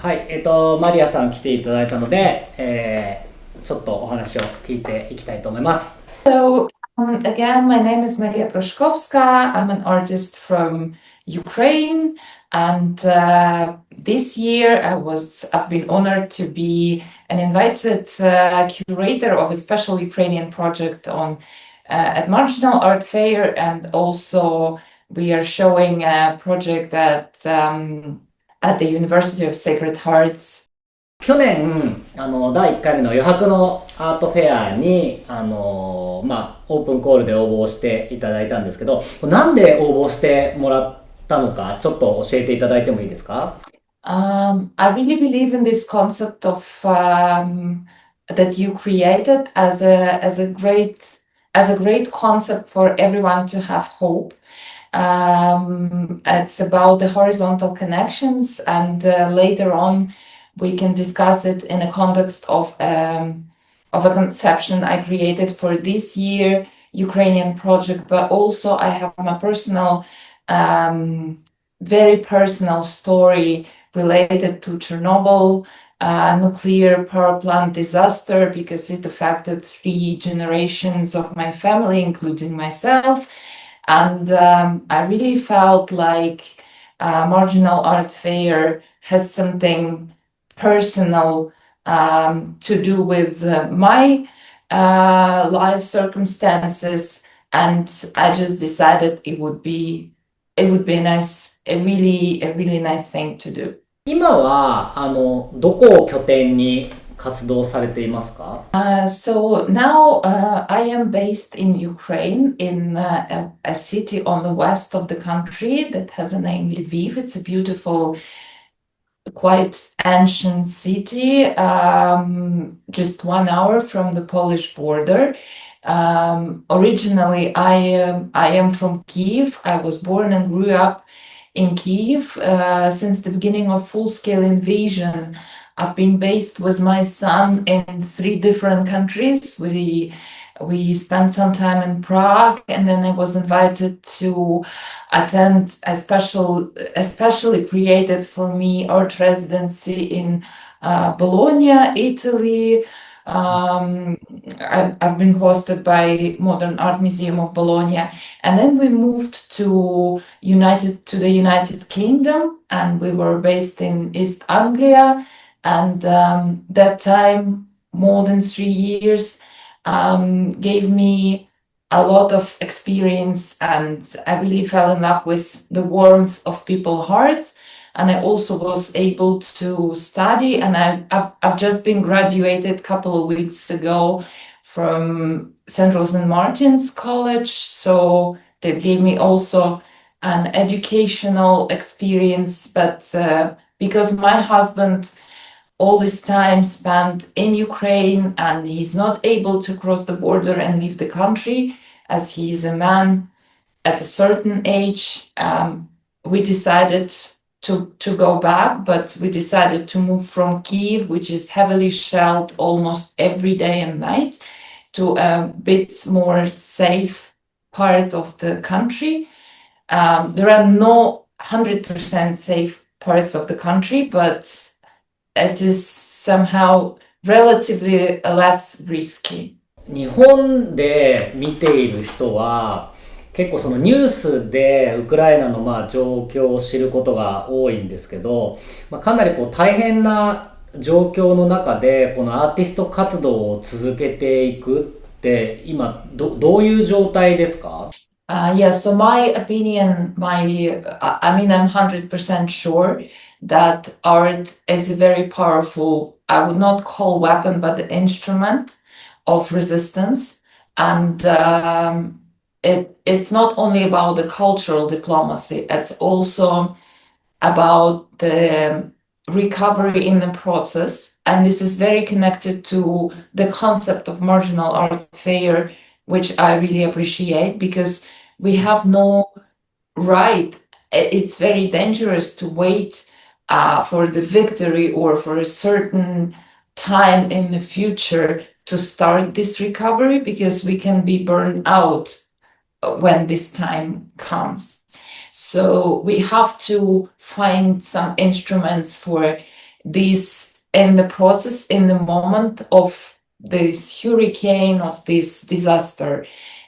はい、マリアさん来ていただいたので、ちょっとお話を聞いていきたいと思います。Again, my name is Maria Proshkovska. I'm an artist from Ukraine, and this year I've been honored to be an invited curator of a special Ukrainian project on at Marginal Art Fair, and also we are showing a project at the University of Sacred Hearts. 去年、第1回目の余白のアートフェアに、オープンコールで応募をしていただいたんですけど、なんで応募してもらったのか、ちょっと教えていただいてもいいですか？ I really believe in this concept of that you created as a great concept for everyone to have hope. It's about the horizontal connections, and later on we can discuss it in a context of a conception I created for this year Ukrainian project, but also I have my personal, um, very personal story related to Chernobyl nuclear power plant disaster because it affected three generations of my family, including myself. And I really felt like Marginal Art Fair has something personal to do with my life circumstances, and I just decided it would be a really nice thing to do. 今は、どこを拠点に活動されていますか？ So now I am based in Ukraine, in a city on the west of the country that has a name Lviv. It's a beautiful, quite ancient city, just 1 hour from the Polish border. Originally, I am from Kiev. I was born and grew up in Kiev. Since the beginning of full-scale invasion, I've been based with my son in three different countries. We spent some time in Prague, and then I was invited to attend especially created for me art residency in Bologna, Italy. I've been hosted by Modern Art Museum of Bologna, and then we moved to the United Kingdom, and we were based in East Anglia, and that time, more than 3 years, gave me a lot of experience, and I really fell in love with the warmth of people's hearts. And I also was able to study, and I've just been graduated a couple of weeks ago from Central St. Martin's College. So that gave me also an educational experience. But because my husband all this time spent in Ukraine and he's not able to cross the border and leave the country as he is a man at a certain age, we decided to go back, but we decided to move from Kiev, which is heavily shelled almost every day and night, to a bit more safe part of the country. There are no 100% safe parts of the country, but it is somehow relatively less risky. 日本で見ている人は結構そのニュースでウクライナの状況を知ることが多いんですけど、かなりこう大変な状況の中でこのアーティスト活動を続けていくって今どういう状態ですか？ Yeah, so my opinion, I mean, I'm 100% sure that art is a very powerful, I would not call weapon, but an instrument of resistance. And it's not only about the cultural diplomacy, it's also about the recovery in the process. And this is very connected to the concept of marginal art fair, which I really appreciate because we have no right. It's very dangerous to wait for the victory or for a certain time in the future to start this recovery because we can be burned out when this time comes. So we have to find some instruments for this in the process, in the moment of this hurricane, of this disaster.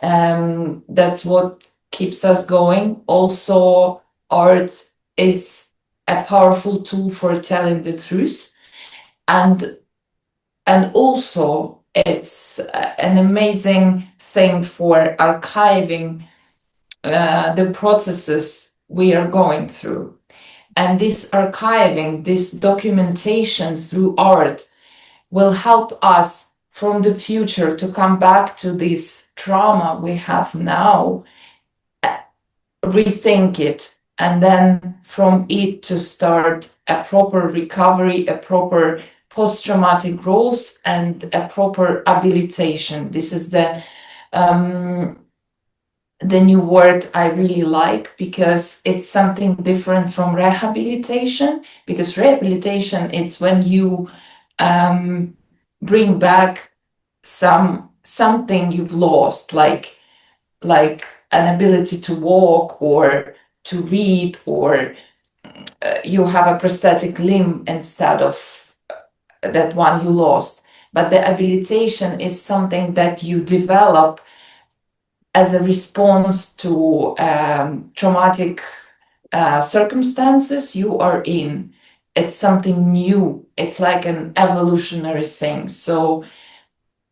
That's what keeps us going. Also, art is a powerful tool for telling the truth, and also it's an amazing thing for archiving the processes we are going through. And this archiving, this documentation through art will help us from the future to come back to this trauma we have now, rethink it, and then from it to start a proper recovery, a proper post-traumatic growth, and a proper habilitation. This is the new word I really like, because it's something different from rehabilitation. Because rehabilitation, it's when you bring back something you've lost, like an ability to walk or to read, or you have a prosthetic limb instead of that one you lost. But the habilitation is something that you develop as a response to traumatic circumstances you are in. It's something new. It's like an evolutionary thing. So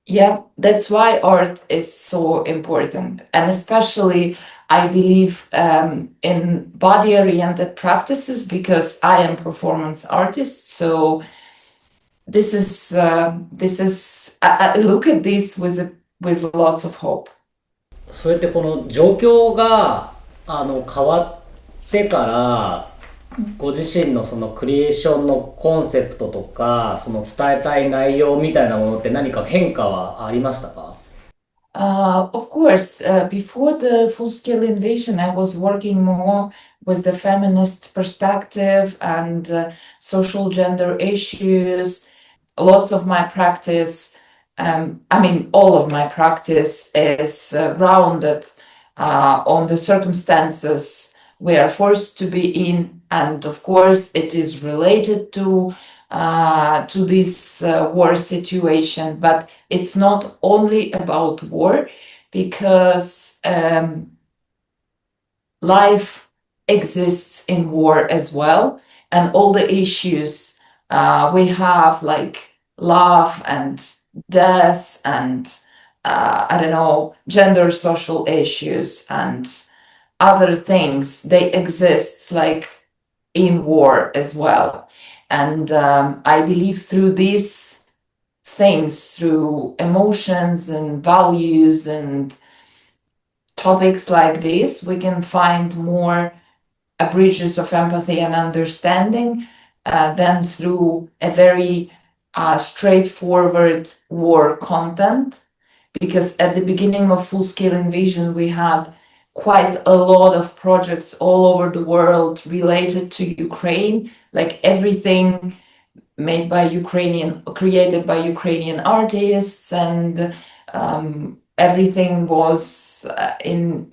yeah, that's why art is so important. And especially, I believe in body-oriented practices, because I am performance artist. So I look at this with lots of hope. それってこの状況が変わってからご自身のそのクリエーションのコンセプトとかその伝えたい内容みたいなものって何か変化はありましたか？ Of course, before the full-scale invasion, I was working more with the feminist perspective and social gender issues. Lots of my practice, all of my practice is rounded on the circumstances we are forced to be in, and of course, it is related to this war situation. But it's not only about war, because life exists in war as well, and all the issues we have, like love and death and I don't know, gender social issues and other things, they exist like in war as well. And I believe through these things, through emotions and values and topics like this, we can find more bridges of empathy and understanding than through a very straightforward war content. Because at the beginning of full-scale invasion, we had quite a lot of projects all over the world related to Ukraine, like everything created by Ukrainian artists, and everything was in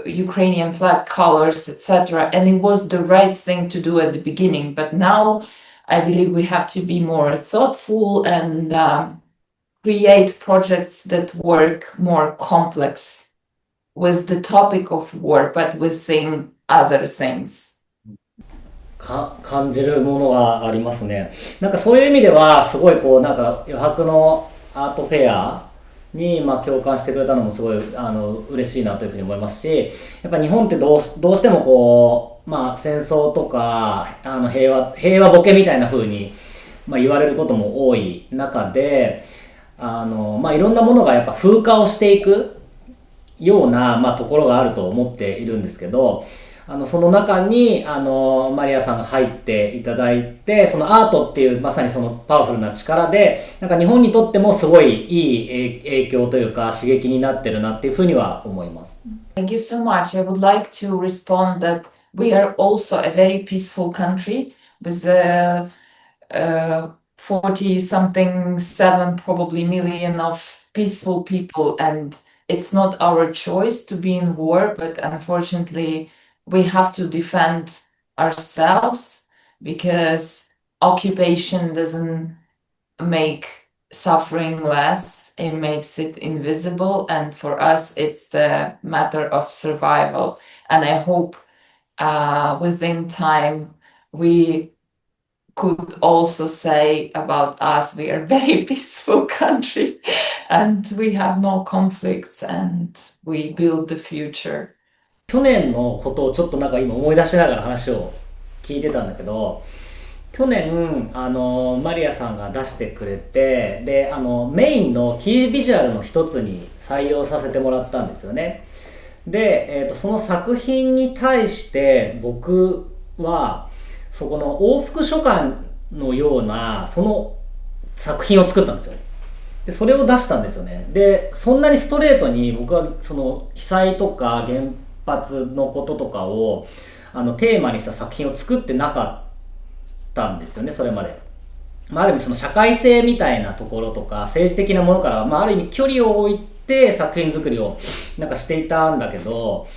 Ukrainian flag colors, etc. And it was the right thing to do at the beginning. But now I believe we have to be more thoughtful and create projects that work more complex with the topic of war, but within other things. 感じるものはありますね。なんかそういう意味ではすごいこうなんか余白のアートフェアに共感してくれたのもすごい嬉しいなというふうに思いますし、やっぱ日本ってどうしてもこう戦争とか平和ボケみたいな風に言われることも多い中で、いろんなものがやっぱ風化をしていくようなところがあると思っているんですけど、その中にマリアさんが入っていただいて、そのアートっていうまさにそのパワフルな力でなんか日本にとってもすごいいい影響というか刺激になってるなっていうふうには思います。Thank you so much. I would like to respond that we are also a very peaceful country with 40 something 7 probably million of peaceful people, and it's not our choice to be in war, but unfortunately we have to defend ourselves because occupation doesn't make suffering less, it makes it invisible. And for us, it's the matter of survival. And I hope within time we could also say about us, we are a very peaceful country and we have no conflicts and we build the future. 去年のことをちょっとなんか今思い出しながら話を聞いてたんだけど、去年、マリアさんが出してくれて、で、メインのキービジュアルの一つに採用させてもらったんですよね。で、その作品に対して僕は、そこの往復書簡のような、その作品を作ったんですよ。で、それを出したんですよね。で、そんなにストレートに僕はその被災とか原発のこととかを、テーマにした作品を作ってなかったんですよね、それまで。まあ、ある意味その社会性みたいなところとか政治的なものから、まあ、ある意味距離を置いて作品作りをなんかしていたんだけど、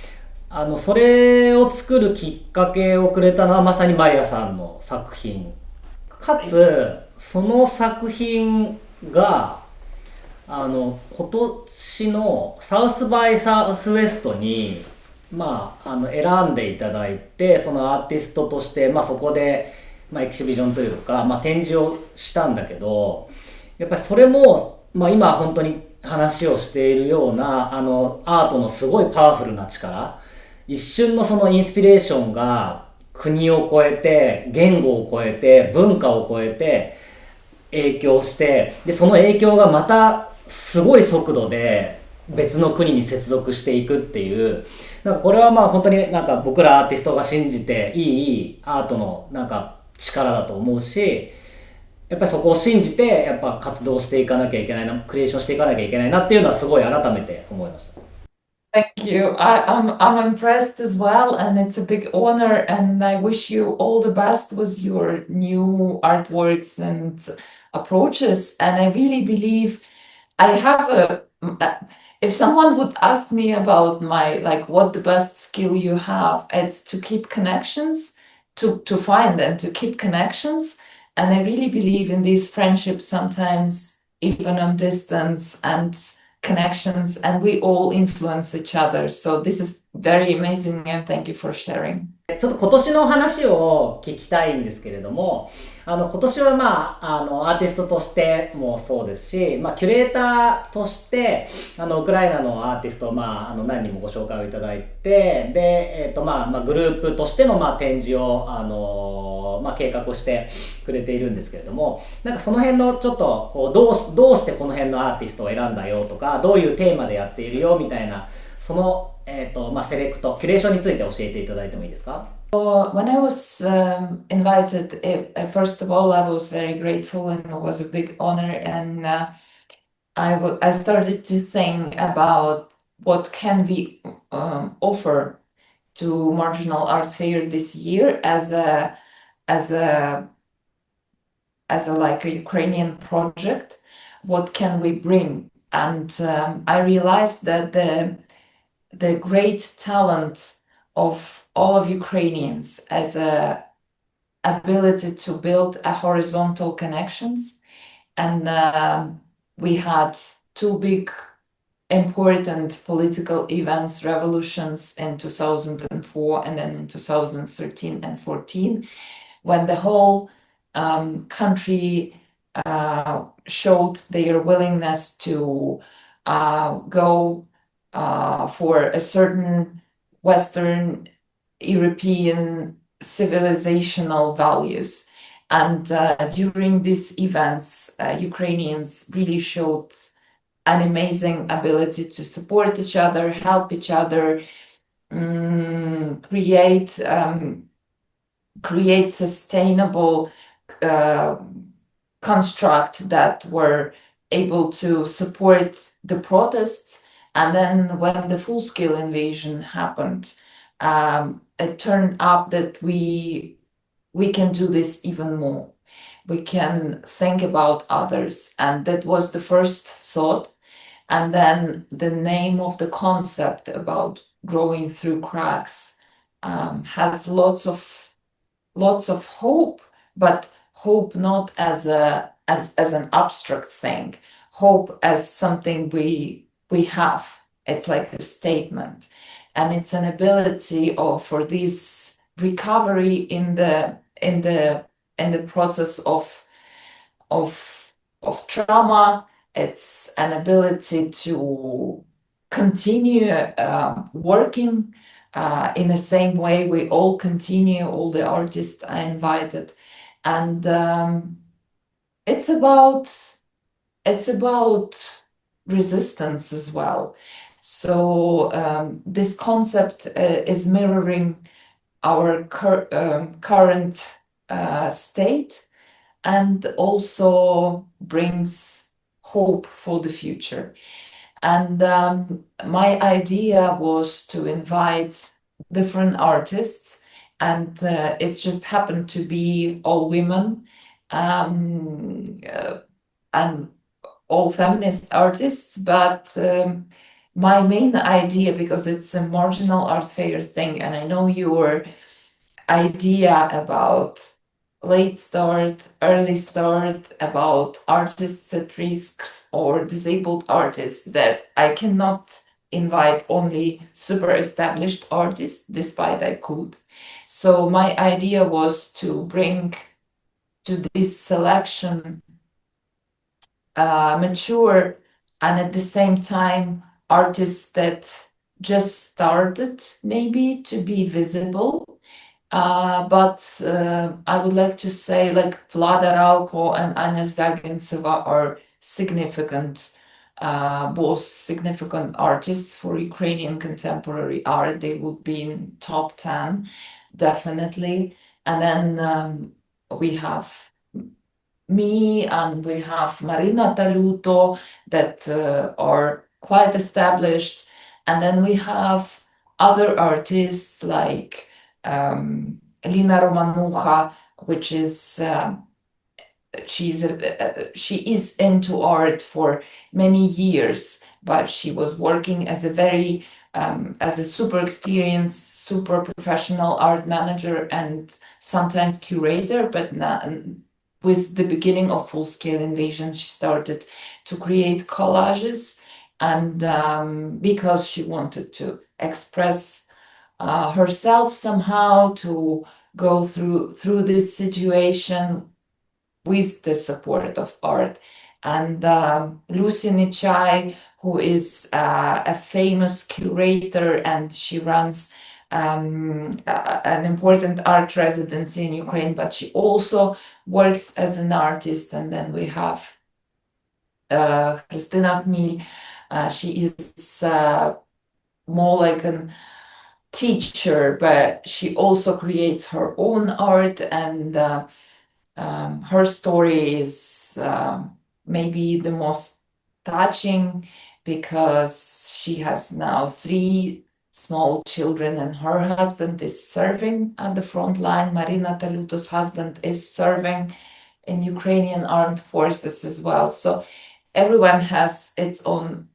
それを作るきっかけをくれたのはまさにマリアさんの作品かつその作品が今年のサウスバイサウスウエストに選んでいただいて、そのアーティストとして、そこで、エキシビジョンというか、展示をしたんだけど、やっぱりそれも、今本当に話をしているような、アートのすごいパワフルな力、一瞬のそのインスピレーションが国を超えて、言語を超えて、文化を超えて、影響して、で、その影響がまたすごい速度で別の国に接続していくっていう、なんかこれは本当になんか僕らアーティストが信じていいアートのなんか力だと思うし、やっぱりそこを信じてやっぱ活動していかなきゃいけないな、クリエーションしていかなきゃいけないなっていうのはすごい改めて思いました。Thank you. I'm impressed as well, and it's a big honor. And I wish you all the best with your new artworks and approaches. And I really believe I have if someone would ask me about my like what the best skill you have, it's to keep connections, to find and to keep connections. And I really believe in these friendships sometimes even on distance and connections, and we all influence each other. So this is very amazing, and thank you for sharing. ちょっと今年の話を聞きたいんですけれども、今年はアーティストとしてもそうですし、キュレーターとして、ウクライナのアーティストを、何人もご紹介をいただいて、で、グループとしての、展示を、計画をしてくれているんですけれども、なんかその辺のちょっと、こう、どうしてこの辺のアーティストを選んだよとか、どういうテーマでやっているよみたいな、その、セレクト、キュレーションについて教えていただいてもいいですか？ When I was invited, first of all, I was very grateful and it was a big honor. And I started to think about what can we offer to Marginal Art Fair this year as a like a Ukrainian project. What can we bring? And I realized that the great talent of all of Ukrainians as a ability to build a horizontal connections. And we had two big important political events, revolutions in 2004 and then in 2013 and 14, when the whole country showed their willingness to go for a certain Western European civilizational values. And during these events, Ukrainians really showed an amazing ability to support each other, help each other, create sustainable construct that were able to support the protests. And then when the full-scale invasion happened, it turned up that we can do this even more. We can think about others. And that was the first thought. And then the name of the concept about growing through cracks has lots of lots of hope, but hope not as as an abstract thing, hope as something we have. It's like a statement, and it's an ability of for this recovery in the process of of trauma. It's an ability to continue working in the same way we all continue, all the artists I invited. And it's about it's about resistance as well. So this concept is mirroring our current state, and also brings hope for the future. And my idea was to invite different artists, and it's just happened to be all women, and all feminist artists. But my main idea, because it's a marginal art fair thing, and I know your idea about late start, early start, about artists at risks or disabled artists, that I cannot invite only super established artists, despite I could. So my idea was to bring to this selection mature and at the same time artists that just started maybe to be visible. But I would like to say, like, Vlada Rauko and Anya Zvagintseva are significant, both significant artists for Ukrainian contemporary art. They would be in top 10, definitely. And then we have me, and we have Marina Taluto, that are quite established. And then we have other artists like Lina Romanucha, which is she is into art for many years, but she was working as a very as a super experienced, super professional art manager and sometimes curator. But with the beginning of Full Scale Invasion, she started to create collages, and because she wanted to express herself somehow, to go through this situation with the support of art. And Lucy Nichai, who is a famous curator, and she runs an important art residency in Ukraine, but she also works as an artist. And then we have Christina Khmil. She is more like an teacher, but she also creates her own art, and her story is maybe the most touching, because she has now three small children, and her husband is serving at the front line. Marina Taluto's husband is serving in Ukrainian armed forces as well. So everyone has his own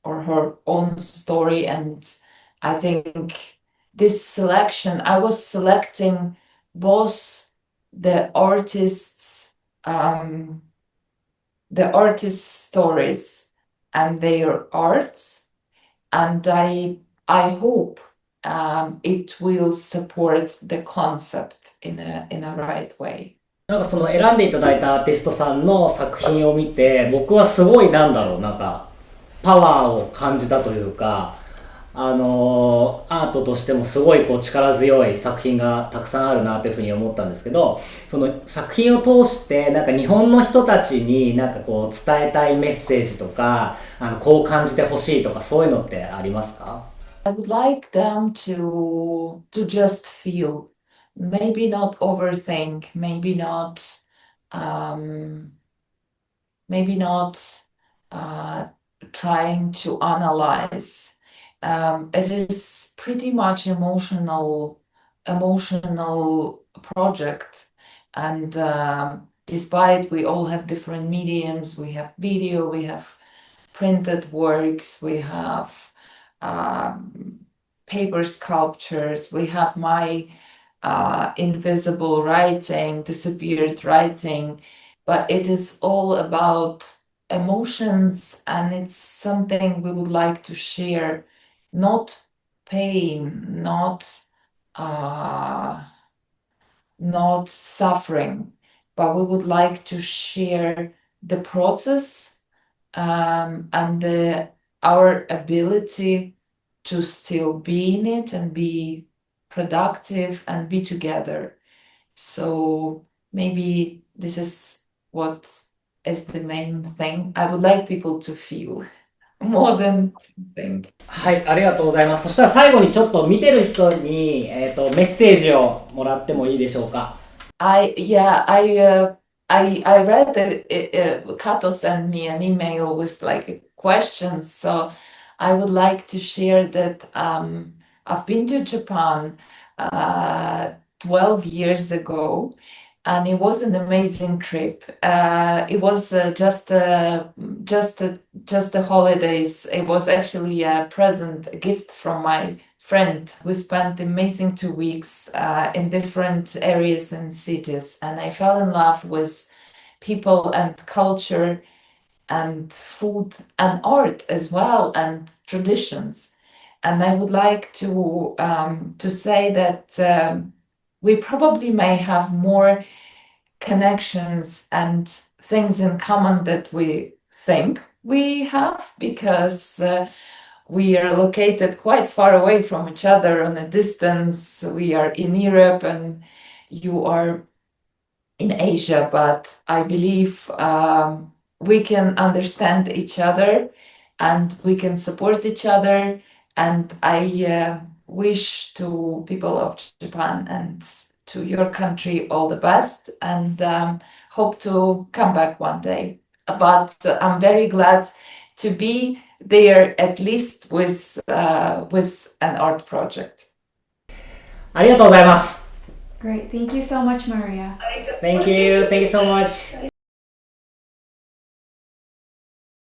or her own story. And I think this selection, I was selecting both the artists, the artists' stories and their arts, and I hope it will support the concept in a right way. なんかその選んでいただいたアーティストさんの作品を見て、僕はすごいなんだろう、なんかパワーを感じたというか、アートとしてもすごいこう力強い作品がたくさんあるなというふうに思ったんですけど、その作品を通してなんか日本の人たちになんかこう伝えたいメッセージとか、こう感じてほしいとかそういうのってありますか？ I would like them to just feel, maybe not overthink, um, maybe not trying to analyze. It is pretty much emotional project, and despite we all have different mediums, we have video, we have printed works, we have paper sculptures, we have my invisible writing, disappeared writing, but it is all about emotions, and it's something we would like to share, not pain, uh, not suffering, but we would like to share the process, and our ability to still be in it and be productive and be together. So maybe this is what is the main thing I would like people to feel more than to think. はい、ありがとうございます。そしたら最後にちょっと見てる人に、メッセージをもらってもいいでしょうか。Yeah, I read that Kato sent me an email with like questions, so I would like to share that I've been to Japan 12 years ago, and it was an amazing trip. It was just the holidays. It was actually a present, a gift from my friend. We spent amazing 2 weeks in different areas and cities, and I fell in love with people and culture and food and art as well, and traditions. And I would like to say that we probably may have more connections and things in common that we think we have, because we are located quite far away from each other on a distance. We are in Europe and you are in Asia, but I believe we can understand each other and we can support each other. And I wish to people of Japan and to your country all the best, and hope to come back one day. But I'm very glad to be there, at least with an art project. ありがとうございます。Great. Thank you so much, Maria. Thank you so much.